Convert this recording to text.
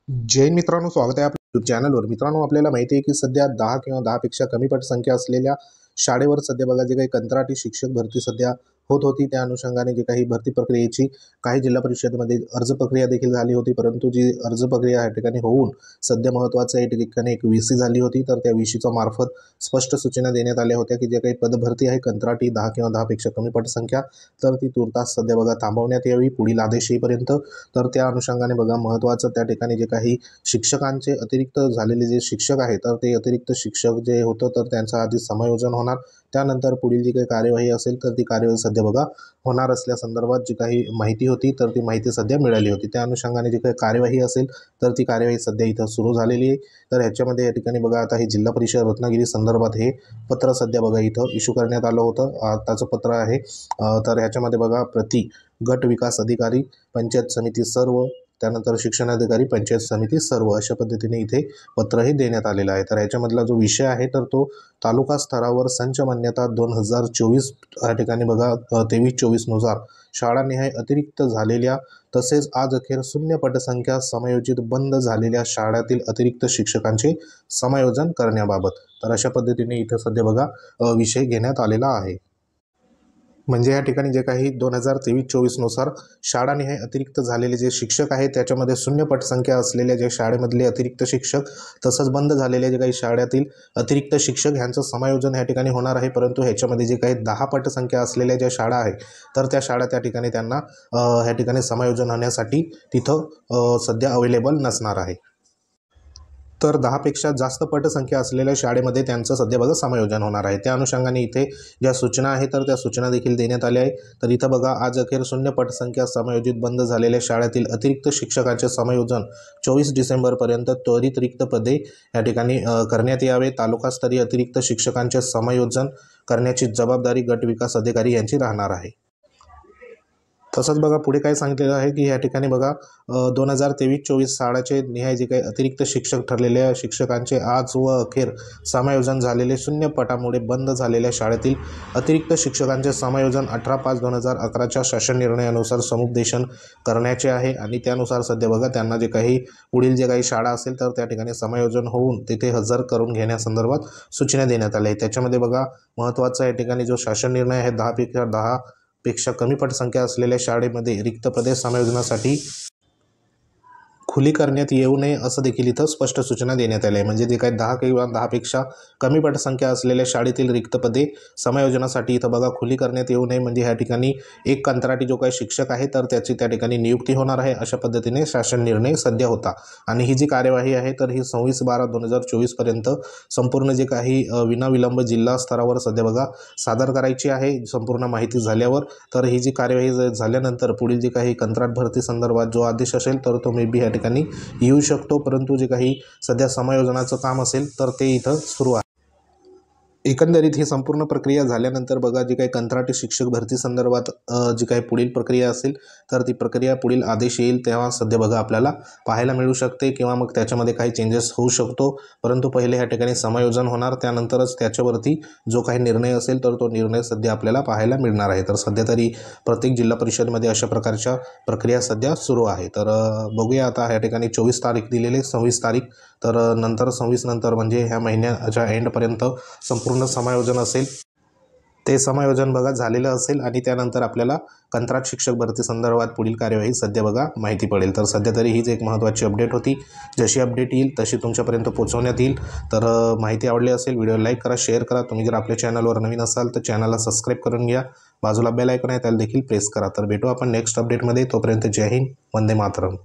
जय हिंद मित्रांनो, स्वागत आहे आपल्या यूट्यूब चॅनलवर। मित्रांनो, आपल्याला माहिती आहे की सध्या 10 किंवा 10 पेक्षा कमी पटसंख्या असलेल्या शाळेवर सध्या बघा जे काही कंत्राटी शिक्षक भरती सध्या होत होती, त्या अनुषंगाने जे काही भरती प्रक्रियेची काही जिल्हा परिषदेमध्ये अर्ज प्रक्रिया देखील झाली होती। परंतु जी अर्ज प्रक्रिया या ठिकाणी होऊन सध्या महत्त्वाचं या ठिकाणी एक VC झाली होती। तर त्या VCच्या मार्फत स्पष्ट सूचना देण्यात आल्या होत्या की जे काही पदभरती आहे कंत्राटी 10 किंवा 10 पेक्षा कमी पटसंख्या, तर ती तुर्तास सध्या बघा थांबवण्यात यावी पुढील आदेश येईपर्यंत। तर त्या अनुषंगाने बघा महत्त्वाचं त्या ठिकाणी जे काही शिक्षकांचे अतिरिक्त झालेले जे शिक्षक आहेत, तर ते अतिरिक्त शिक्षक जे होतं तर त्यांचं आधी समायोजन होणार, त्यानंतर पुढील जी काही कार्यवाही असेल तर ती कार्यवाही सध्या बघा होणार असल्यासंदर्भात जी काही माहिती होती तर ती माहिती सध्या मिळाली होती। त्या अनुषंगाने जी काही कार्यवाही असेल तर ती कार्यवाही सध्या इथं सुरू झालेली आहे। तर ह्याच्यामध्ये या ठिकाणी बघा आता हे जिल्हा परिषद रत्नागिरी संदर्भात हे पत्र सध्या बघा इथं इश्यू करण्यात आलं होतं। आताचं पत्र आहे। तर ह्याच्यामध्ये बघा प्रति गट विकास अधिकारी, पंचायत समिती सर्व, त्यानंतर शिक्षणाधिकारी, पंचायत समिती सर्व, अशा पद्धतीने इथे पत्रही देण्यात आलेलं आहे। तर ह्याच्यामधला जो विषय आहे तर तो तालुका स्तरावर संच मान्यता 2024 या ठिकाणी बघा 23-24 नुसार शाळानिहाय अतिरिक्त झालेल्या तसेच आज अखेर शून्य पटसंख्या समायोजित बंद झालेल्या शाळातील अतिरिक्त शिक्षकांचे समायोजन करण्याबाबत, तर अशा पद्धतीने इथे सध्या बघा विषय घेण्यात आलेला आहे। म्हणजे या ठिकाणी जे काही 2023-24 नुसार शाळानिहाय अतिरिक्त झालेले जे शिक्षक आहेत त्याच्यामध्ये शून्य पटसंख्या असलेल्या जे शाळेमधले अतिरिक्त शिक्षक तसंच बंद झालेले जे काही शाळेतील अतिरिक्त शिक्षक ह्यांचं समायोजन या ठिकाणी होणार आहे। परंतु ह्याच्यामध्ये जे काही 10 पटसंख्या असलेल्या ज्या शाळा आहे तर त्या शाळा त्या ठिकाणी त्यांना ह्या ठिकाणी समायोजन होण्यासाठी तिथं सध्या अवेलेबल नसणार आहे। तर 10 पेक्षा जास्त पटसंख्या असलेल्या शाळेमध्ये त्यांचं सध्या बघा समायोजन होणार आहे। त्या अनुषंगाने इथे ज्या सूचना आहेत तर त्या सूचना देखील देण्यात आल्या आहे। तर इथं बघा आज अखेर शून्य पटसंख्या समायोजित बंद झालेल्या शाळेतील अतिरिक्त शिक्षकांचे समायोजन 24 डिसेंबरपर्यंत त्वरित रिक्त पदे या ठिकाणी करण्यात यावे। तालुकास्तरीय अतिरिक्त शिक्षकांचे समायोजन करण्याची जबाबदारी गट विकास अधिकारी यांची राहणार आहे। तसंच बघा पुढे काय सांगितलेलं आहे की या ठिकाणी बघा 2023-24 शाळेचे निहाय जे काही अतिरिक्त शिक्षक ठरलेल्या शिक्षकांचे आज व अखेर समायोजन झालेले शून्य पटामुळे बंद झालेल्या शाळेतील अतिरिक्त शिक्षकांचे समायोजन 18/5/2011च्या शासन निर्णयानुसार समुपदेशन करण्याचे आहे। आणि त्यानुसार सध्या बघा त्यांना जे काही पुढील जे काही शाळा असेल तर त्या ठिकाणी समायोजन होऊन तिथे हजर करून घेण्यासंदर्भात सूचना देण्यात आल्या आहे। त्याच्यामध्ये बघा महत्त्वाचा या ठिकाणी जो शासन निर्णय आहे 10 पेक्षा कमी पटसंख्या असलेल्या शाळेमध्ये रिक्त पदे समायोजनासाठी खुली करण्यात येऊ नये असं देखील इथं स्पष्ट सूचना देण्यात आल्या आहे। म्हणजे जे काही 10 किंवा 10 पेक्षा कमी पटसंख्या असलेल्या शाळेतील रिक्त पदे समायोजनासाठी इथं बघा खुली करण्यात येऊ नये। म्हणजे ह्या ठिकाणी एक कंत्राटी जो काही शिक्षक आहे तर त्याची त्या ठिकाणी नियुक्ती होणार आहे, अशा पद्धतीने शासन निर्णय सध्या होता। आणि ही जी कार्यवाही आहे तर ही 26/12/2024 पर्यंत संपूर्ण जे काही विनाविलंब जिल्हा स्तरावर सध्या बघा सादर करायची आहे संपूर्ण माहिती झाल्यावर। तर ही जी कार्यवाही झाल्यानंतर पुढील जी काही कंत्राट भरती संदर्भात जो आदेश असेल तर तो मे बी या ठिकाणी येऊ शकतो। परंतु जे काही सध्या समायोजनाचं काम असेल तर ते इथं सुरू आहे। एकंदरीत ही संपूर्ण प्रक्रिया झाल्यानंतर बघा जी काही कंत्राटी शिक्षक भरती संदर्भात जी काही पुढील प्रक्रिया असेल तर ती प्रक्रिया पुढील आदेश येईल तेव्हा सध्या बघा आपल्याला पाहायला मिळू शकते किंवा मग त्याच्यामध्ये काही चेंजेस होऊ शकतो। परंतु पहिले ह्या ठिकाणी समायोजन होणार, त्यानंतरच त्याच्यावरती जो काही निर्णय असेल तर तो निर्णय सध्या आपल्याला पाहायला मिळणार आहे। तर सध्या तरी प्रत्येक जिल्हा परिषदमध्ये अशा प्रकारच्या प्रक्रिया सध्या सुरू आहे। तर बघूया आता ह्या ठिकाणी 24 तारीख दिलेली, 26 तारीख, तर नंतर 26 नंतर म्हणजे ह्या महिन्याच्या एंडपर्यंत संपूर्ण समायोजन असेल, ते समायोजन बघा झालेलं असेल आणि त्यानंतर आपल्याला कंत्राट शिक्षक भरती संदर्भात पुढील कार्यवाही सध्या बघा माहिती पडेल। तर सध्या तरी हीच एक महत्त्वाची अपडेट होती। जशी अपडेट येईल तशी तुमच्यापर्यंत पोहोचवण्यात येईल। तर माहिती आवडली असेल व्हिडिओ लाईक करा, शेअर करा। तुम्ही जर आपल्या चॅनलवर नवीन असाल तर चॅनलला सबस्क्राईब करून घ्या, बाजूला बेल आयकॉन आहे त्याला देखील प्रेस करा। तर भेटू आपण नेक्स्ट अपडेटमध्ये, तोपर्यंत जय हिंद, वंदे मातरम।